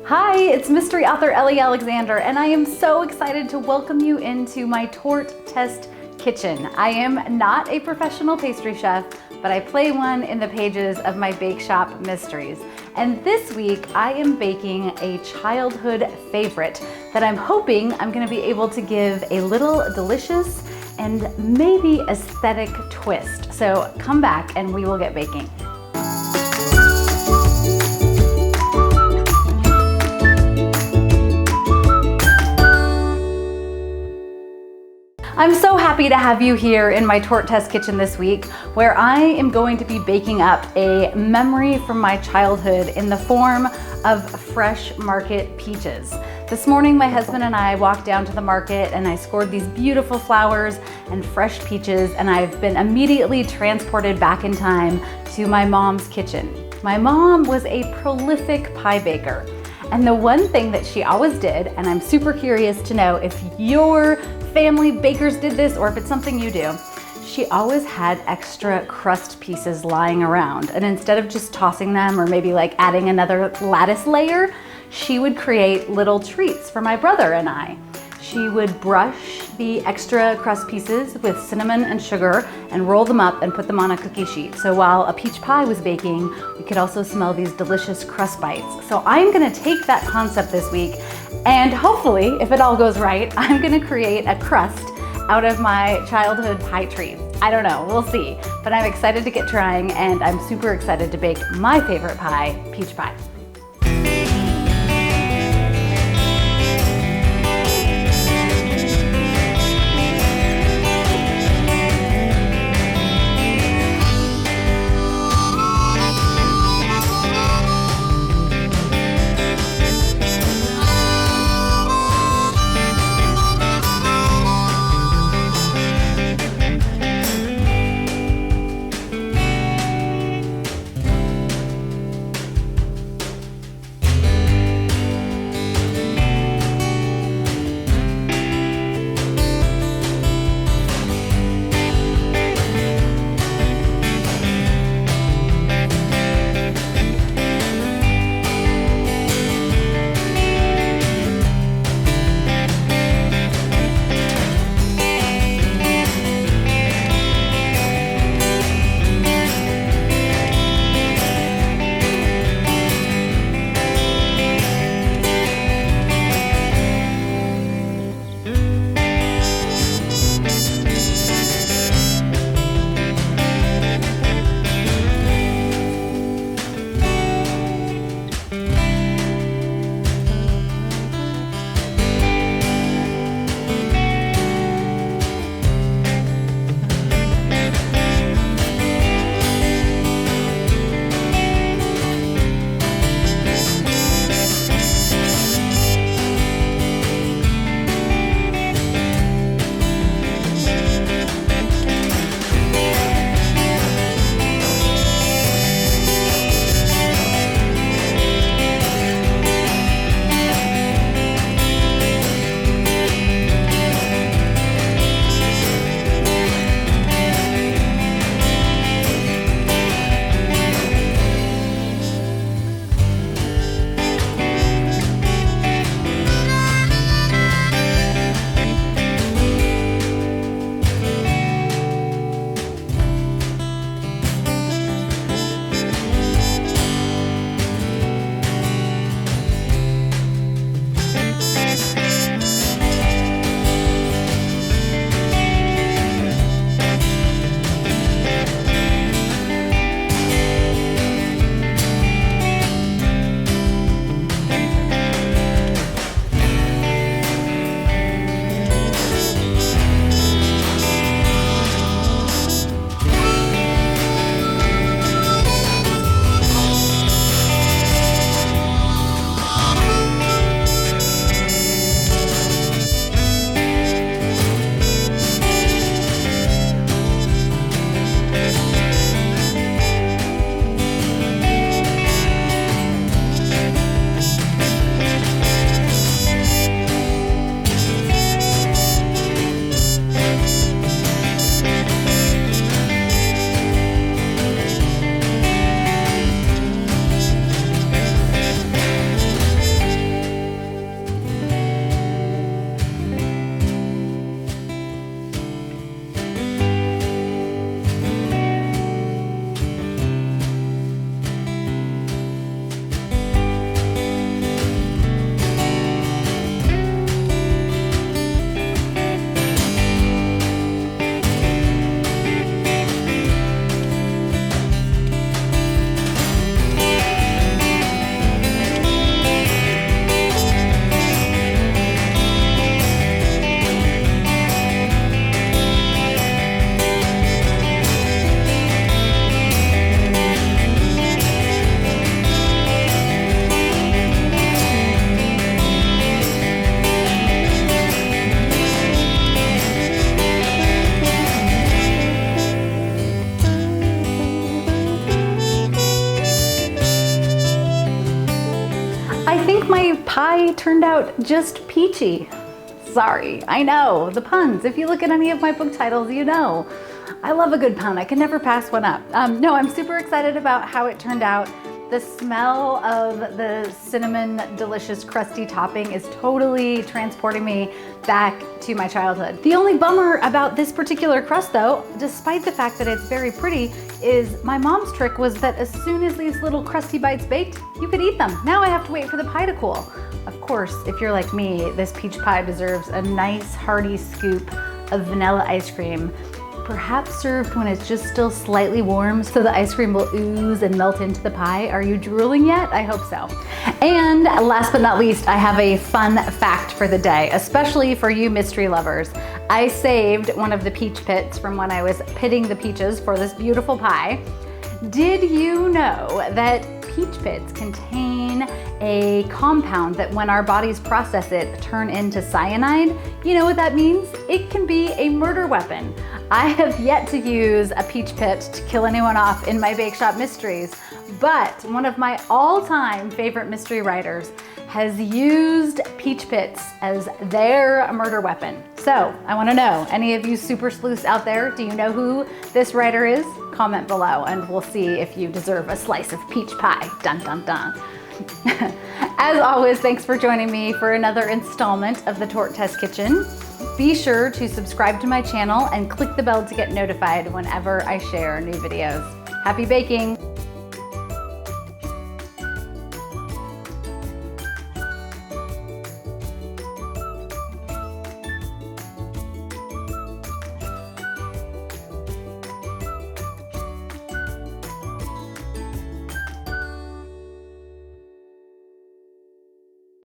Hi, it's mystery author Ellie Alexander, and I am so excited to welcome you into my Torte Test Kitchen. I am not a professional pastry chef, but I play one in the pages of my Bake Shop Mysteries. And this week, I am baking a childhood favorite that I'm hoping I'm gonna be able to give a little delicious and maybe aesthetic twist. So come back and we will get baking. I'm so happy to have you here in my Torte Test Kitchen this week, where I am going to be baking up a memory from my childhood in the form of fresh market peaches. This morning, my husband and I walked down to the market and I scored these beautiful flowers and fresh peaches, and I've been immediately transported back in time to my mom's kitchen. My mom was a prolific pie baker. And the one thing that she always did, and I'm super curious to know if your family bakers did this or if it's something you do, she always had extra crust pieces lying around. And instead of just tossing them or maybe like adding another lattice layer, she would create little treats for my brother and I. She would brush the extra crust pieces with cinnamon and sugar and roll them up and put them on a cookie sheet. So while a peach pie was baking, we could also smell these delicious crust bites. So I'm gonna take that concept this week, and hopefully, if it all goes right, I'm gonna create a crust out of my childhood pie treat. I don't know, we'll see. But I'm excited to get trying, and I'm super excited to bake my favorite pie, peach pie. think my pie turned out just peachy. Sorry, I know, the puns. If you look at any of my book titles, you know. I love a good pun, I can never pass one up. No, I'm super excited about how it turned out. The smell of the cinnamon delicious crusty topping is totally transporting me back to my childhood. The only bummer about this particular crust though, despite the fact that it's very pretty, is my mom's trick was that as soon as these little crusty bites baked, you could eat them. Now I have to wait for the pie to cool. Of course, if you're like me, this peach pie deserves a nice hearty scoop of vanilla ice cream, perhaps served when it's just still slightly warm so the ice cream will ooze and melt into the pie. Are you drooling yet? I hope so. And last but not least, I have a fun fact for the day, especially for you mystery lovers. I saved one of the peach pits from when I was pitting the peaches for this beautiful pie. Did you know that peach pits contain a compound that when our bodies process it, turn into cyanide? You know what that means? It can be a murder weapon. I have yet to use a peach pit to kill anyone off in my bake shop mysteries, but one of my all-time favorite mystery writers has used peach pits as their murder weapon. So I want to know, any of you super sleuths out there, do you know who this writer is? Comment below and we'll see if you deserve a slice of peach pie. Dun dun dun. As always, thanks for joining me for another installment of the Torte Test Kitchen. Be sure to subscribe to my channel and click the bell to get notified whenever I share new videos. Happy baking!